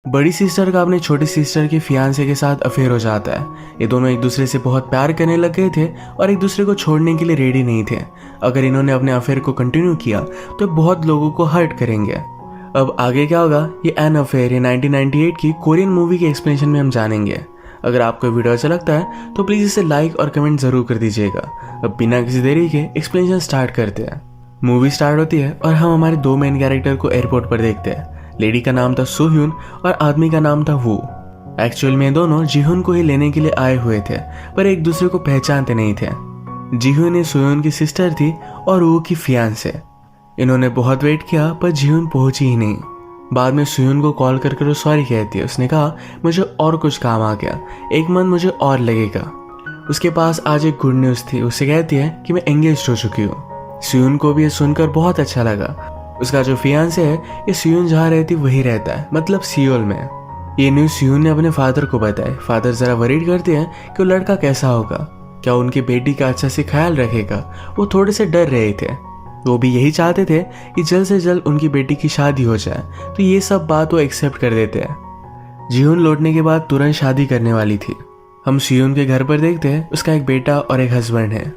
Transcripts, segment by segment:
बड़ी सिस्टर का अपने छोटी सिस्टर के फियांसे के साथ अफेयर हो जाता है। ये दोनों एक दूसरे से बहुत प्यार करने लग गए थे और एक दूसरे को छोड़ने के लिए रेडी नहीं थे। अगर इन्होंने अपने अफेयर को कंटिन्यू किया तो बहुत लोगों को हर्ट करेंगे। अब आगे क्या होगा ये एन अफेयर ये 1998 की कोरियन मूवी के एक्सप्लेनेशन में हम जानेंगे। अगर आपको वीडियो अच्छा लगता है तो प्लीज़ इसे लाइक और कमेंट ज़रूर कर दीजिएगा। अब बिना किसी देरी के एक्सप्लेनेशन स्टार्ट करते हैं। मूवी स्टार्ट होती है और हम हमारे दो मेन कैरेक्टर को एयरपोर्ट पर देखते हैं। लेडी का नाम था सोह्यून और आदमी का नाम था वू। एक्चुअल में दोनों जीहुन को ही लेने के लिए आए हुए थे, पर एक दूसरे को पहचानते नहीं थे। जीहुन सोह्यून की सिस्टर थी और वू की फियांसे। इन्होंने बहुत वेट किया पर जीहुन पहुंची ही नहीं। बाद में सोह्यून को कॉल कर वो सॉरी कहती है। उसने कहा मुझे और कुछ काम आ गया, एक मंथ मुझे और लगेगा। उसके पास आज एक गुड न्यूज़ थी। उससे कहती है कि मैं एंगेज हो चुकी हूँ। सोह्यून को भी ये सुनकर बहुत अच्छा लगा। उसका जो फियांसे है ये सोह्यून जहाँ रहती वही रहता है, मतलब सियोल में। ये न्यूज़ सोह्यून ने अपने फादर को बताई। फादर जरा वरीड करते हैं कि वो लड़का कैसा होगा, क्या उनकी बेटी का अच्छा से ख्याल रखेगा। वो थोड़े से डर रहे थे। वो भी यही चाहते थे कि जल्द से जल्द उनकी बेटी की शादी हो जाए, तो ये सब बात वो एक्सेप्ट कर देते हैं। जीहुन लौटने के बाद तुरंत शादी करने वाली थी। हम सोह्यून के घर पर देखते हैं उसका एक बेटा और एक हस्बैंड है।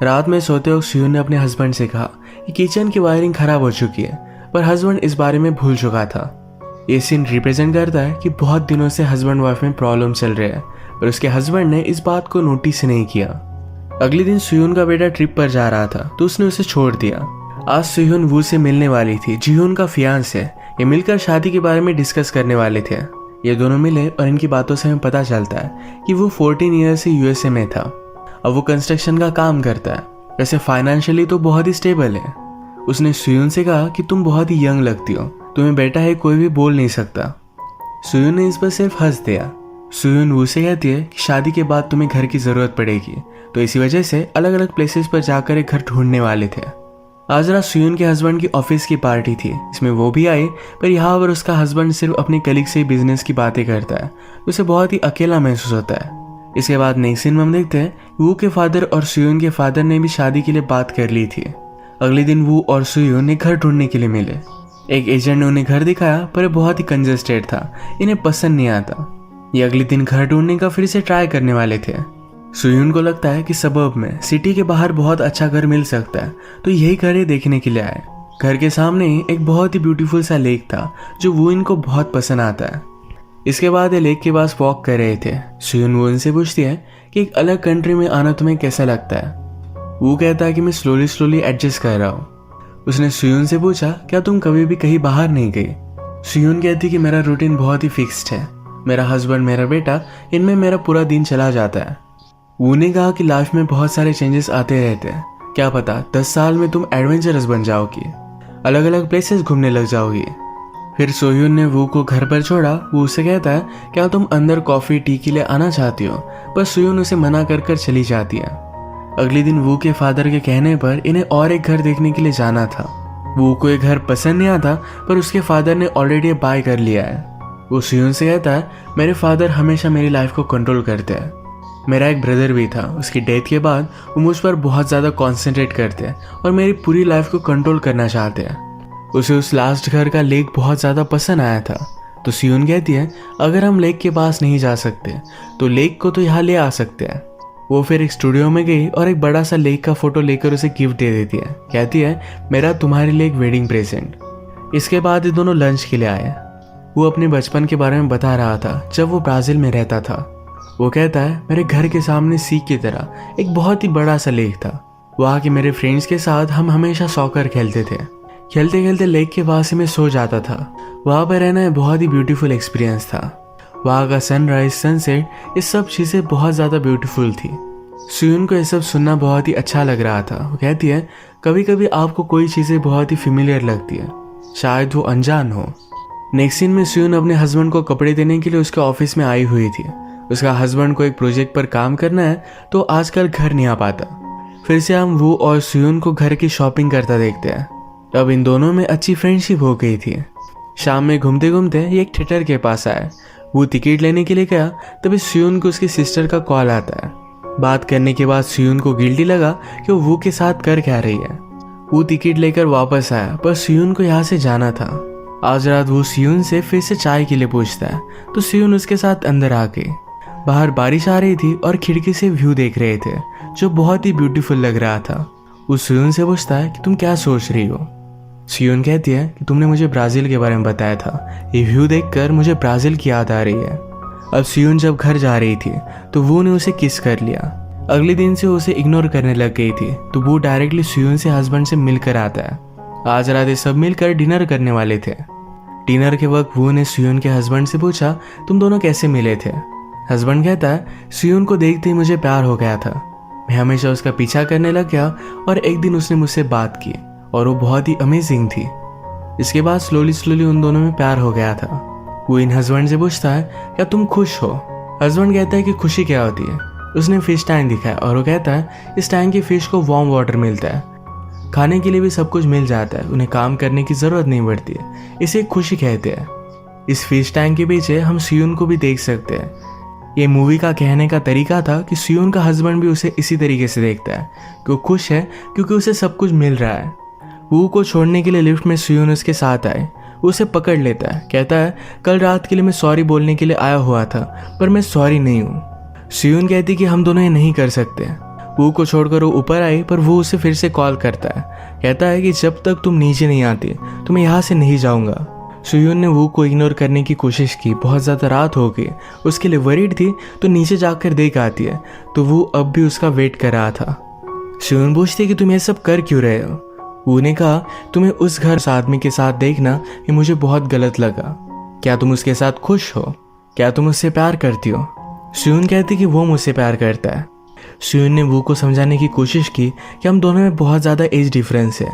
रात में सोते वक्त सोह्यून ने अपने हस्बैंड से कहा कि किचन की वायरिंग खराब हो चुकी है, पर हस्बैंड इस बारे में भूल चुका था। ये सीन रिप्रेजेंट करता है कि बहुत दिनों से हस्बैंड वाइफ में प्रॉब्लम चल रहे हैं, पर उसके हस्बैंड ने इस बात को नोटिस नहीं किया। अगले दिन सोह्यून का बेटा ट्रिप पर जा रहा था तो उसने उसे छोड़ दिया। आज सोह्यून वू से मिलने वाली थी, जीहुन का फियांसे। ये मिलकर शादी के बारे में डिस्कस करने वाले थे। ये दोनों मिले और इनकी बातों से हमें पता चलता है कि वो 14 ईयर से यूएसए में था। अब वो कंस्ट्रक्शन का काम करता है। वैसे फाइनेंशियली तो बहुत ही स्टेबल है। उसने सोह्यून से कहा कि तुम बहुत ही यंग लगती हो, तुम्हें बेटा है कोई भी बोल नहीं सकता। सोह्यून ने इस पर सिर्फ हंस दिया। सोह्यून वू से कहती है कि शादी के बाद तुम्हें घर की जरूरत पड़ेगी, तो इसी वजह से अलग अलग प्लेसेस पर जाकर एक घर ढूंढने वाले थे। आज रात सोह्यून के हस्बैंड की ऑफिस की पार्टी थी, इसमें वो भी आई, पर यहाँ पर उसका हस्बैंड सिर्फ अपने कलीग से ही बिजनेस की बातें करता है। उसे बहुत ही अकेला महसूस होता है। इसके बाद नेक्स्ट सीन में हम देखते हैं वू के फादर और सोह्यून के फादर ने भी शादी के लिए बात कर ली थी। अगले दिन वू और सोह्यून ने घर ढूंढने के लिए मिले। एक एजेंट ने उन्हें घर दिखाया, पर बहुत ही कंजस्टेड था, इन्हें पसंद नहीं आता। ये अगले दिन घर ढूंढने का फिर से ट्राई करने वाले थे। सोह्यून को लगता है कि सबर्ब में सिटी के बाहर बहुत अच्छा घर मिल सकता है, तो यही घर ये देखने के लिए आए। घर के सामने एक बहुत ही ब्यूटीफुल सा लेक था जो वू इनको बहुत पसंद आता है। इसके बाद ये लेक के पास वॉक कर रहे थे। सोह्यून वू इनसे पूछती है कि एक अलग कंट्री में आना तुम्हें कैसा लगता है। वो कहता है कि मैं स्लोली एडजस्ट कर रहा हूँ। उसने सोह्यून से पूछा क्या तुम कभी भी कहीं बाहर नहीं गई। सोह्यून कहती कि मेरा रूटीन बहुत ही फिक्स्ड है, मेरा हस्बैंड मेरा बेटा, इनमें मेरा पूरा दिन चला जाता है। वो ने कहा कि लाइफ में बहुत सारे चेंजेस आते रहते हैं, क्या पता 10 साल में तुम एडवेंचरस बन जाओगी, अलग अलग प्लेसेस घूमने लग जाओगी। फिर सोह्यून ने वू को घर पर छोड़ा। वो उसे कहता है क्या तुम अंदर कॉफी टी के लिए आना चाहती हो, पर सोह्यून उसे मना कर चली जाती है। अगले दिन वू के फादर के कहने पर इन्हें और एक घर देखने के लिए जाना था। वू को एक घर पसंद नहीं आता, पर उसके फादर ने ऑलरेडी बाय कर लिया है। वो सोह्यून से कहता है मेरे फादर हमेशा मेरी लाइफ को कंट्रोल करते हैं। मेरा एक ब्रदर भी था, उसकी डेथ के बाद वो मुझ पर बहुत ज़्यादा कॉन्सेंट्रेट करते हैं और मेरी पूरी लाइफ को कंट्रोल करना चाहते हैं। उसे उस लास्ट घर का लेक बहुत ज़्यादा पसंद आया था। तो सोह्यून कहती है अगर हम लेक के पास नहीं जा सकते तो लेक को तो यहाँ ले आ सकते हैं। वो फिर एक स्टूडियो में गई और एक बड़ा सा लेक का फोटो लेकर उसे गिफ्ट दे देती है। कहती है मेरा तुम्हारे लिए एक वेडिंग प्रेजेंट। इसके बाद ये दोनों लंच के लिए आए। वो अपने बचपन के बारे में बता रहा था जब वो ब्राज़ील में रहता था। वो कहता है मेरे घर के सामने सी की तरह एक बहुत ही बड़ा सा लेक था। वहाँ के मेरे फ्रेंड्स के साथ हम हमेशा सॉकर खेलते थे। खेलते खेलते लेक के पास में सो जाता था। वहाँ पर रहना एक बहुत ही ब्यूटीफुल एक्सपीरियंस था। वहाँ का सनराइज सनसेट ये सब चीज़ें बहुत ज़्यादा ब्यूटीफुल थी। सोह्यून को ये सब सुनना बहुत ही अच्छा लग रहा था। वो कहती है कभी कभी आपको कोई चीज़ें बहुत ही फेमिलियर लगती है, शायद वो अनजान हो। नेक्स्ट सीन में सोह्यून अपने हस्बैंड को कपड़े देने के लिए उसके ऑफिस में आई हुई थी। उसका हस्बैंड को एक प्रोजेक्ट पर काम करना है तो आजकल घर नहीं आ पाता। फिर से हम वो और सोह्यून को घर की शॉपिंग करता देखते हैं। अब इन दोनों में अच्छी फ्रेंडशिप हो गई थी। शाम में घूमते घूमते ये एक थिएटर के पास आया। वो टिकट लेने के लिए गया, तभी सोह्यून को उसकी सिस्टर का कॉल आता है। बात करने के बाद सोह्यून को गिल्टी लगा कि वो के साथ कर क्या रही है। वो टिकट लेकर वापस आया, पर सोह्यून को यहाँ से जाना था। आज रात वो सियोन से फिर से चाय के लिए पूछता है, तो सियोन उसके साथ अंदर आके, बाहर बारिश आ रही थी और खिड़की से व्यू देख रहे थे जो बहुत ही ब्यूटीफुल लग रहा था। वो सियोन से पूछता है कि तुम क्या सोच रही हो। सियोन कहती है कि तुमने मुझे ब्राज़ील के बारे में बताया था, ये व्यू देखकर मुझे ब्राज़ील की याद आ रही है। अब सियोन जब घर जा रही थी तो वो ने उसे किस कर लिया। अगले दिन से उसे इग्नोर करने लग गई थी, तो वो डायरेक्टली सियोन से हस्बैंड से मिलकर आता है। आज रात ये सब मिलकर डिनर करने वाले थे। डिनर के वक्त वो ने सियोन के हस्बैंड से पूछा, तुम दोनों कैसे मिले थे। हस्बैंड कहता है, सियोन को देखते ही मुझे प्यार हो गया था। मैं हमेशा उसका पीछा करने लग गया और एक दिन उसने मुझसे बात की और वो बहुत ही अमेजिंग थी। इसके बाद स्लोली उन दोनों में प्यार हो गया था। वो इन हस्बैंड से पूछता है, क्या तुम खुश हो। हस्बैंड कहता है कि खुशी क्या होती है। उसने फिश टैंक दिखाया और वो कहता है, इस टैंक की फिश को वार्म वाटर मिलता है, खाने के लिए भी सब कुछ मिल जाता है, उन्हें काम करने की जरूरत नहीं पड़ती है, इसे खुशी कहते हैं। इस फिश टैंक के पीछे हम सियोन को भी देख सकते हैं। ये मूवी का कहने का तरीका था कि सियोन का हस्बैंड भी उसे इसी तरीके से देखता है कि वो खुश है क्योंकि उसे सब कुछ मिल रहा है। वू को छोड़ने के लिए लिफ्ट में सियोन उसके साथ आए। वो उसे पकड़ लेता है, कहता है, कल रात के लिए मैं सॉरी बोलने के लिए आया हुआ था, पर मैं सॉरी नहीं हूँ। सियोन कहती कि हम दोनों ये नहीं कर सकते। वू को छोड़कर वो ऊपर आई, पर वो उसे फिर से कॉल करता है, कहता है कि जब तक तुम नीचे नहीं आती तो मैं यहाँ से नहीं जाऊँगा। सियोन ने वू को इग्नोर करने की कोशिश की। बहुत ज़्यादा रात हो गई, उसके लिए वरीड थी, तो नीचे जाकर देख आती है तो वो अब भी उसका वेट कर रहा था। सियोन पूछती है कि तुम ये सब कर क्यों रहे हो। वू ने कहा, तुम्हें उस घर उस आदमी के साथ देखना ये मुझे बहुत गलत लगा। क्या तुम उसके साथ खुश हो? क्या तुम उससे प्यार करती हो? सियोन कहती कि वो मुझसे प्यार करता है। सियोन ने वू को समझाने की कोशिश की कि हम दोनों में बहुत ज़्यादा एज डिफरेंस है।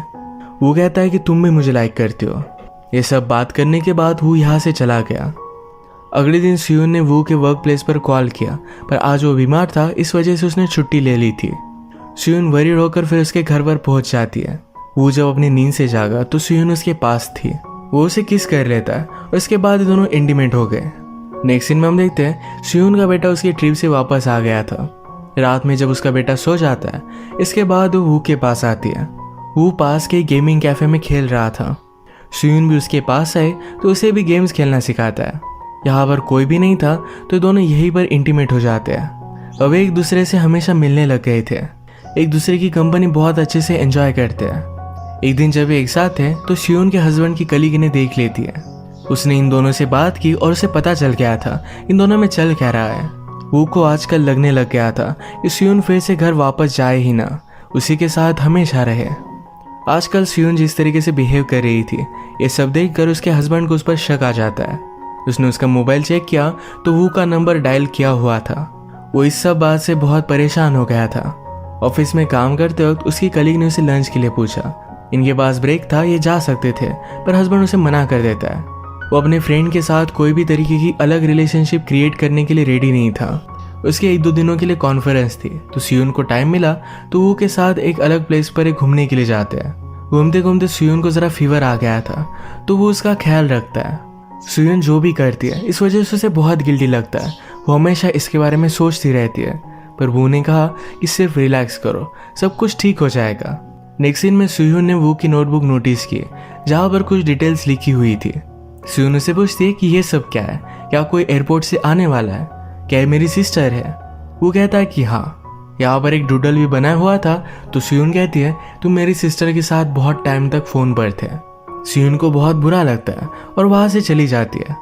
वो कहता है कि तुम भी मुझे लाइक करती हो। ये सब बात करने के बाद वो यहाँ से चला गया। अगले दिन सियोन ने वू के वर्क प्लेस पर कॉल किया, पर आज वो बीमार था, इस वजह से उसने छुट्टी ले ली थी। सियोन वरीड होकर फिर उसके घर पर पहुंच जाती है। वो जब अपनी नींद से जागा तो सियोन उसके पास थी। वो उसे किस कर लेता है और इसके बाद दोनों इंटीमेट हो गए। नेक्स्ट सीन में हम देखते हैं सियोन का बेटा उसकी ट्रिप से वापस आ गया था। रात में जब उसका बेटा सो जाता है, इसके बाद वो वू के पास आती है। वो पास के गेमिंग कैफे में खेल रहा था। सियोन भी उसके पास आए तो उसे भी गेम्स खेलना सिखाता है। यहाँ पर कोई भी नहीं था तो दोनों यहीं पर इंटीमेट हो जाते हैं। अब एक दूसरे से हमेशा मिलने लग गए थे, एक दूसरे की कंपनी बहुत अच्छे से एंजॉय करते हैं। एक दिन जब एक साथ थे तो सियोन के हस्बैंड की कलीग इन्हें देख लेती है। उसने इन दोनों से बात की और उसे पता चल गया था इन दोनों में चल क्या रहा है। वू को आजकल लगने लग गया था कि सियोन फिर से घर वापस जाए ही ना, उसी के साथ हमेशा रहे। आजकल सियोन जिस तरीके से बिहेव कर रही थी, ये सब देखकर उसके हस्बैंड को उस पर शक आ जाता है। उसने उसका मोबाइल चेक किया तो वू का नंबर डायल किया हुआ था। वो इस सब बात से बहुत परेशान हो गया था। ऑफिस में काम करते वक्त उसकी कलीग ने उसे लंच के लिए पूछा। इनके पास ब्रेक था, ये जा सकते थे, पर हस्बैंड उसे मना कर देता है। वो अपने फ्रेंड के साथ कोई भी तरीके की अलग रिलेशनशिप क्रिएट करने के लिए रेडी नहीं था। उसके 1-2 दिनों के लिए कॉन्फ्रेंस थी, तो सियोन को टाइम मिला तो वो के साथ एक अलग प्लेस पर घूमने के लिए जाते हैं। घूमते घूमते सियोन को जरा फीवर आ गया था, तो वो उसका ख्याल रखता है। सियोन जो भी करती है इस वजह से उसे बहुत गिल्टी लगता है। वो हमेशा इसके बारे में सोचती रहती है, पर वो ने कहा कि सिर्फ रिलैक्स करो, सब कुछ ठीक हो जाएगा। नेक्स्ट सीन में सियोन ने वो की नोटबुक नोटिस की जहाँ पर कुछ डिटेल्स लिखी हुई थी। सियोन उसे पूछती है कि ये सब क्या है, क्या कोई एयरपोर्ट से आने वाला है, क्या ये मेरी सिस्टर है। वो कहता है कि हाँ। यहाँ पर एक डूडल भी बना हुआ था, तो सियोन कहती है तुम मेरी सिस्टर के साथ बहुत टाइम तक फोन पर थे। सियोन को बहुत बुरा लगता है और वहाँ से चली जाती है।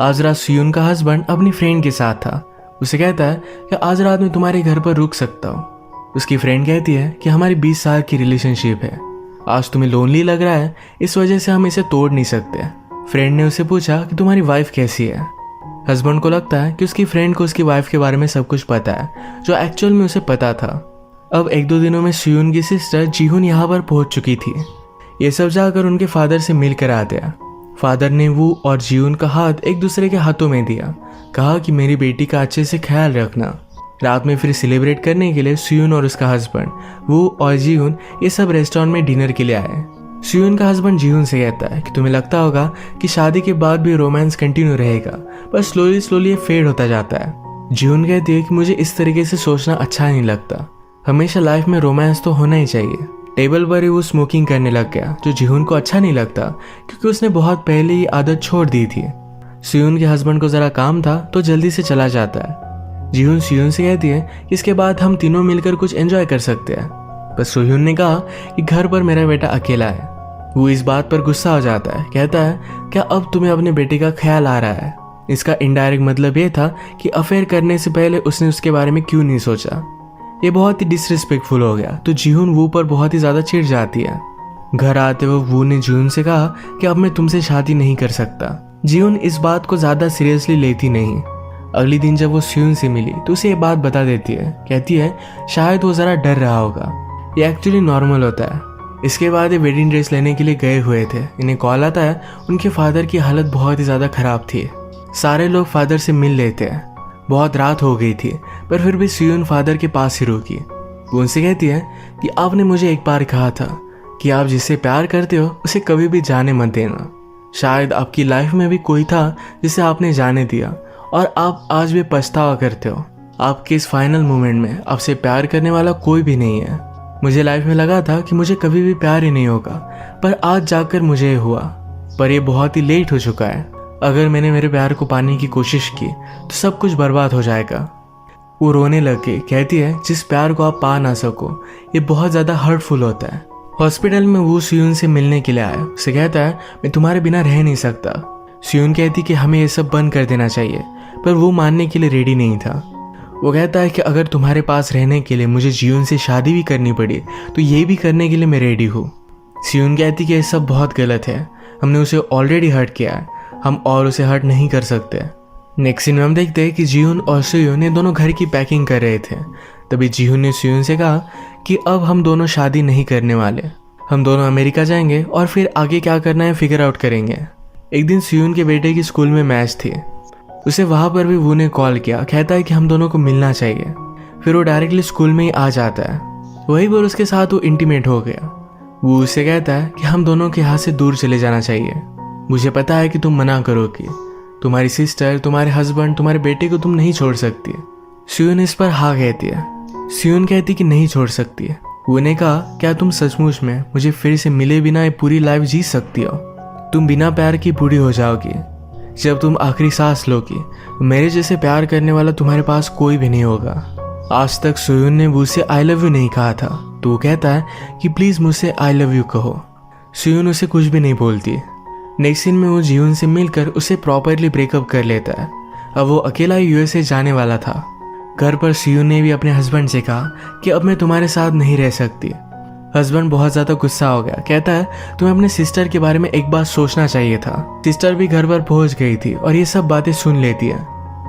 आज रात सियोन का हस्बैंड अपनी फ्रेंड के साथ था। उसे कहता है कि आज रात में तुम्हारे घर पर रुक सकता हूँ। उसकी फ्रेंड कहती है कि हमारी 20 साल की रिलेशनशिप है, आज तुम्हें लोनली लग रहा है, इस वजह से हम इसे तोड़ नहीं सकते। फ्रेंड ने उसे पूछा कि तुम्हारी वाइफ कैसी है। हस्बैंड को लगता है कि उसकी फ्रेंड को उसकी वाइफ के बारे में सब कुछ पता है, जो एक्चुअल में उसे पता था। अब 1-2 दिनों में सियोन की सिस्टर जीहुन यहाँ पर पहुंच चुकी थी। ये सब जाकर उनके फादर से मिलकर आते हैं। फादर ने वू और जीहुन का हाथ एक दूसरे के हाथों में दिया, कहा कि मेरी बेटी का अच्छे से ख्याल रखना। रात में फिर सेलिब्रेट करने के लिए सियोन और उसका हस्बैंड वू और जीहुन ये सब रेस्टोरेंट में डिनर के लिए आए। सियोन का हस्बैंड जीहुन से कहता है कि तुम्हें लगता होगा कि शादी के बाद भी रोमांस कंटिन्यू रहेगा, पर स्लोली ये फेड होता जाता है। जीहुन कहती है कि मुझे इस तरीके से सोचना अच्छा नहीं लगता, हमेशा लाइफ में रोमांस तो होना ही चाहिए। टेबल पर ही वो स्मोकिंग करने लग गया, जो जिहुन को अच्छा नहीं लगता क्योंकि उसने बहुत पहले ही आदत छोड़ दी थी। सियुन के हस्बैंड को जरा काम था तो जल्दी से चला जाता है। जिहुन सियुन से कहती है कि इसके बाद हम तीनों मिलकर कुछ एंजॉय कर सकते हैं, पर सियुन ने कहा कि घर पर मेरा बेटा अकेला है। वो इस बात पर गुस्सा हो जाता है, कहता है क्या अब तुम्हें अपने बेटे का ख्याल आ रहा है। इसका इनडायरेक्ट मतलब ये था कि अफेयर करने से पहले उसने उसके बारे में क्यों नहीं सोचा। ये बहुत ही डिसरिस्पेक्टफुल हो गया, तो जिहुन वू पर बहुत ही ज्यादा चिढ़ जाती है। घर आते हुए वू ने जिहुन से कहा कि अब मैं तुमसे शादी नहीं कर सकता। जिहुन इस बात को ज्यादा सीरियसली लेती नहीं। अगली दिन जब वो सियुन से मिली तो उसे ये बात बता देती है, कहती है शायद वो जरा डर रहा होगा, ये एक्चुअली नॉर्मल होता है। इसके बाद ये वेडिंग ड्रेस लेने के लिए गए हुए थे। इन्हें कॉल आता है उनके फादर की हालत बहुत ही ज्यादा खराब थी। सारे लोग फादर से मिल लेते हैं। बहुत रात हो गई थी, पर फिर भी सियुन फादर के पास ही रुकी। वो उनसे कहती है कि आपने मुझे एक बार कहा था कि आप जिससे प्यार करते हो उसे कभी भी जाने मत देना। शायद आपकी लाइफ में भी कोई था जिसे आपने जाने दिया और आप आज भी पछतावा करते हो। आपके इस फाइनल मोमेंट में आपसे प्यार करने वाला कोई भी नहीं है। मुझे लाइफ में लगा था कि मुझे कभी भी प्यार ही नहीं होगा, पर आज जाकर मुझे ये हुआ। पर यह बहुत ही लेट हो चुका है। अगर मैंने मेरे प्यार को पाने की कोशिश की तो सब कुछ बर्बाद हो जाएगा। वो रोने लगे, कहती है जिस प्यार को आप पा ना सको ये बहुत ज़्यादा हर्टफुल होता है। हॉस्पिटल में वो सियुन से मिलने के लिए आया। उसे कहता है मैं तुम्हारे बिना रह नहीं सकता। सियुन कहती कि हमें ये सब बंद कर देना चाहिए, पर वो मानने के लिए रेडी नहीं था। वो कहता है कि अगर तुम्हारे पास रहने के लिए मुझे जियुन से शादी भी करनी पड़ी तो ये भी करने के लिए मैं रेडी हूँ। सियुन कहती कि ये सब बहुत गलत है, हमने उसे ऑलरेडी हर्ट किया है, हम और उसे हर्ट नहीं कर सकते। नेक्स्ट सीन में हम देखते हैं कि जिहुन और सियुन ये दोनों घर की पैकिंग कर रहे थे। तभी जिहुन ने सियुन से कहा कि अब हम दोनों शादी नहीं करने वाले, हम दोनों अमेरिका जाएंगे और फिर आगे क्या करना है फिगर आउट करेंगे। एक दिन सियुन के बेटे की स्कूल में मैच थी। उसे वहां पर भी वो ने कॉल किया, कहता है कि हम दोनों को मिलना चाहिए। फिर वो डायरेक्टली स्कूल में ही आ जाता है। वही पर उसके साथ वो इंटीमेट हो गया। वो उससे कहता है कि हम दोनों के यहाँ से दूर चले जाना चाहिए। मुझे पता है कि तुम मना करोगी, तुम्हारी सिस्टर, तुम्हारे हस्बैंड, तुम्हारे बेटे को तुम नहीं छोड़ सकती। सियुन इस पर हाँ कहती है। सियुन कहती कि नहीं छोड़ सकती है। वो ने कहा क्या तुम सचमुच में मुझे फिर से मिले बिना ये पूरी लाइफ जी सकती हो? तुम बिना प्यार की बूढ़ी हो जाओगी। जब तुम आखिरी सांस लोगी मेरे जैसे प्यार करने वाला तुम्हारे पास कोई भी नहीं होगा। आज तक सियुन ने मुझसे आई लव यू नहीं कहा था, तो वो कहता है कि प्लीज मुझसे आई लव यू कहो। सियुन उसे कुछ भी नहीं बोलती। नेक्स्ट सीन में वो जिहुन से मिलकर उसे प्रॉपरली ब्रेकअप कर लेता है। अब वो अकेला यूएसए जाने वाला था। घर पर सियुन ने भी अपने हस्बैंड से कहा कि अब मैं तुम्हारे साथ नहीं रह सकती। हस्बैंड बहुत ज्यादा गुस्सा हो गया, कहता है तुम्हें अपने सिस्टर के बारे में एक बार सोचना चाहिए था। सिस्टर भी घर पर पहुंच गई थी और ये सब बातें सुन लेती है।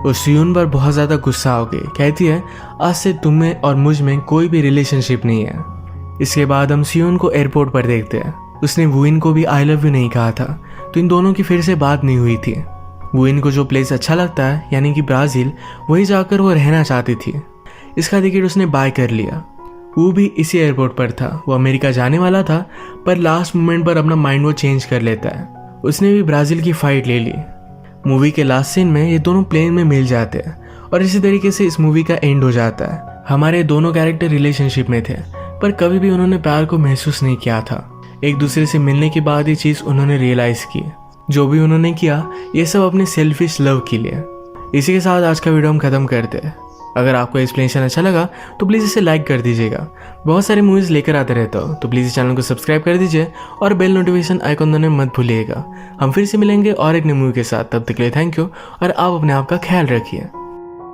वो सियुन पर बहुत ज्यादा गुस्सा हो गई, कहती है आज से तुम में और मुझ में कोई भी रिलेशनशिप नहीं है। इसके बाद हम सियुन को एयरपोर्ट पर देखते हैं। उसने वुइन को भी आई लव यू नहीं कहा था, तो इन दोनों की फिर से बात नहीं हुई थी। वुइन को जो प्लेस अच्छा लगता है यानी कि ब्राजील, वही जाकर वो रहना चाहती थी। इसका टिकट उसने बाय कर लिया। वो भी इसी एयरपोर्ट पर था। वो अमेरिका जाने वाला था, पर लास्ट मोमेंट पर अपना माइंड वो चेंज कर लेता है। उसने भी ब्राजील की फाइट ले ली। मूवी के लास्ट सीन में ये दोनों प्लेन में मिल जाते हैं और इसी तरीके से इस मूवी का एंड हो जाता है। हमारे दोनों कैरेक्टर रिलेशनशिप में थे, पर कभी भी उन्होंने प्यार को महसूस नहीं किया था। एक दूसरे से मिलने के बाद ये चीज उन्होंने रियलाइज की। जो भी उन्होंने किया ये सब अपने सेल्फिश लव के लिए। इसी के साथ आज का वीडियो हम खत्म करते हैं। अगर आपको एक्सप्लेनेशन अच्छा लगा तो प्लीज़ इसे लाइक कर दीजिएगा। बहुत सारे मूवीज़ लेकर आते रहता हूँ, तो प्लीज़ इस चैनल को सब्सक्राइब कर दीजिए और बेल नोटिफिकेशन आइकन दबाना मत भूलिएगा। हम फिर से मिलेंगे और एक नई मूवी के साथ। तब तक के लिए थैंक यू और आप अपने आप का ख्याल रखिए।